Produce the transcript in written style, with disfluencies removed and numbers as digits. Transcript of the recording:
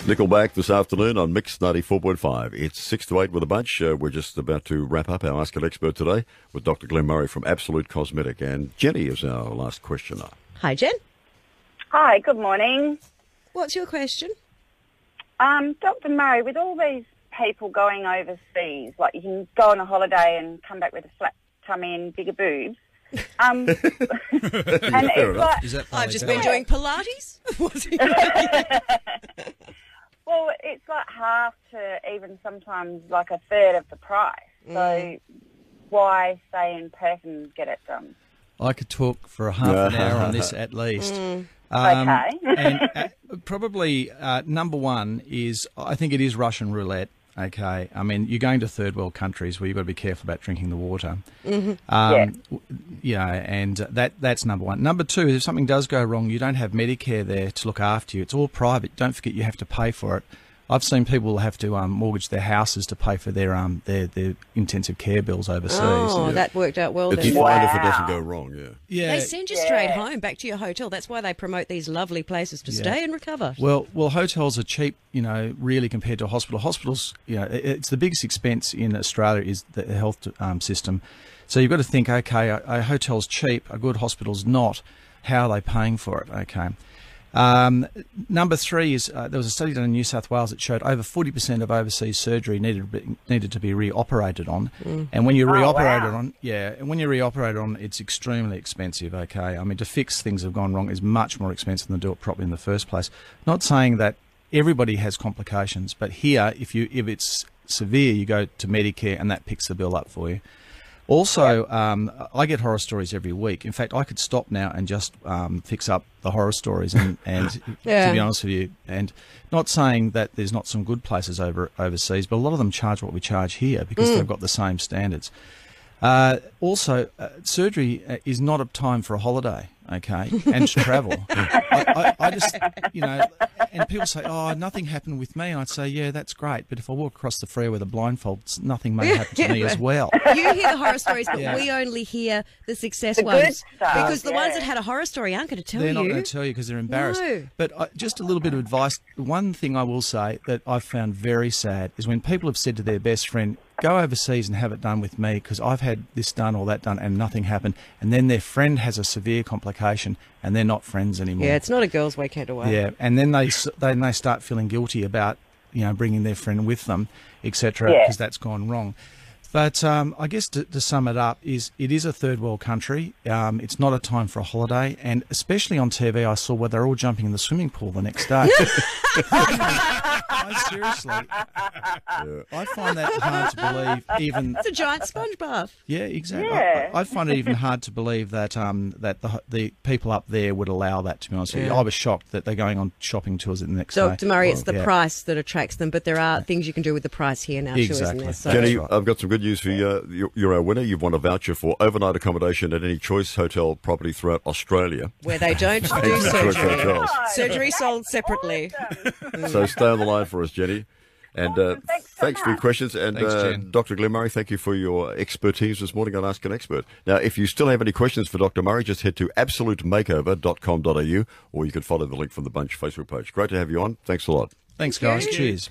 Nickelback this afternoon on Mix 94.5. It's 6 to 8 with a bunch. We're just about to wrap up our Ask an Expert today with Dr. Glenn Murray from Absolute Cosmetic. And Jenny is our last questioner. Hi, Jen. Hi, good morning. What's your question? Dr. Murray, with all these people going overseas, like you can go on a holiday and come back with a flat tummy and bigger boobs. And it's like, I've just been doing Pilates. well, it's like half to even sometimes like a third of the price. So why stay in person and get it done? I could talk for a half an hour on this at least. Okay. And probably number one is, I think it is Russian roulette. Okay, I mean, you're going to third world countries where you've got to be careful about drinking the water. And that's number one. Number two is if something does go wrong, you don't have Medicare there to look after you. It's all private. Don't forget you have to pay for it. I've seen people have to mortgage their houses to pay for their intensive care bills overseas. Oh, that worked out well. It's then. fine if it doesn't go wrong, Yeah. They send you straight home, back to your hotel. That's why they promote these lovely places to stay and recover. Well, hotels are cheap, really compared to a hospital. Hospitals, it's the biggest expense in Australia is the health system. So you've got to think, okay, a hotel's cheap, a good hospital's not. How are they paying for it? Okay. Number three is there was a study done in New South Wales that showed over 40% of overseas surgery needed to be reoperated on, and when you reoperate on, it's extremely expensive. Okay, I mean to fix things that have gone wrong is much more expensive than to do it properly in the first place. Not saying that everybody has complications, but here, if it's severe, you go to Medicare and that picks the bill up for you. Also, I get horror stories every week. In fact, I could stop now and just fix up the horror stories and to be honest with you, and not saying that there's not some good places overseas, but a lot of them charge what we charge here because they've got the same standards. Also, surgery is not a time for a holiday, okay, and to travel. I just, and people say, oh, nothing happened with me. And I'd say, yeah, that's great. But if I walk across the freeway with a blindfold, nothing may happen to me as well. You hear the horror stories, but we only hear the success ones. Because the ones that had a horror story aren't going to tell you. They're not going to tell you because they're embarrassed. No. But just a little bit of advice. One thing I will say that I've found very sad is when people have said to their best friend, go overseas and have it done with me because I've had this done or that done and nothing happened. And then their friend has a severe complication and they're not friends anymore. Yeah, it's not a girl's weekend away. Yeah, and then they start feeling guilty about bringing their friend with them, etc. because that's gone wrong. But I guess to sum it up, it is a third world country. It's not a time for a holiday, and especially on TV, I saw where they're all jumping in the swimming pool the next day. Seriously, I find that hard to believe. Even it's a giant sponge bath. Yeah, exactly. Yeah. I find it even hard to believe that the people up there would allow that. To be honest with you, I was shocked that they're going on shopping tours the next day. Dr. Murray, it's the price that attracts them, but there are things you can do with the price here now, too, isn't there? So Jenny, I've got some good news for you. You're our winner. You've won a voucher for overnight accommodation at any choice hotel property throughout Australia. where they don't do Choice surgery. hotels. Surgery sold separately. So stay on the line for us, Jenny. And thanks for your questions. And Thanks, Jen. Dr. Glenn Murray, thank you for your expertise this morning on Ask an Expert. Now, if you still have any questions for Dr. Murray, just head to absolutemakeover.com.au or you can follow the link from the Bunch Facebook page. Great to have you on. Thanks a lot. Thanks, guys. Cheers.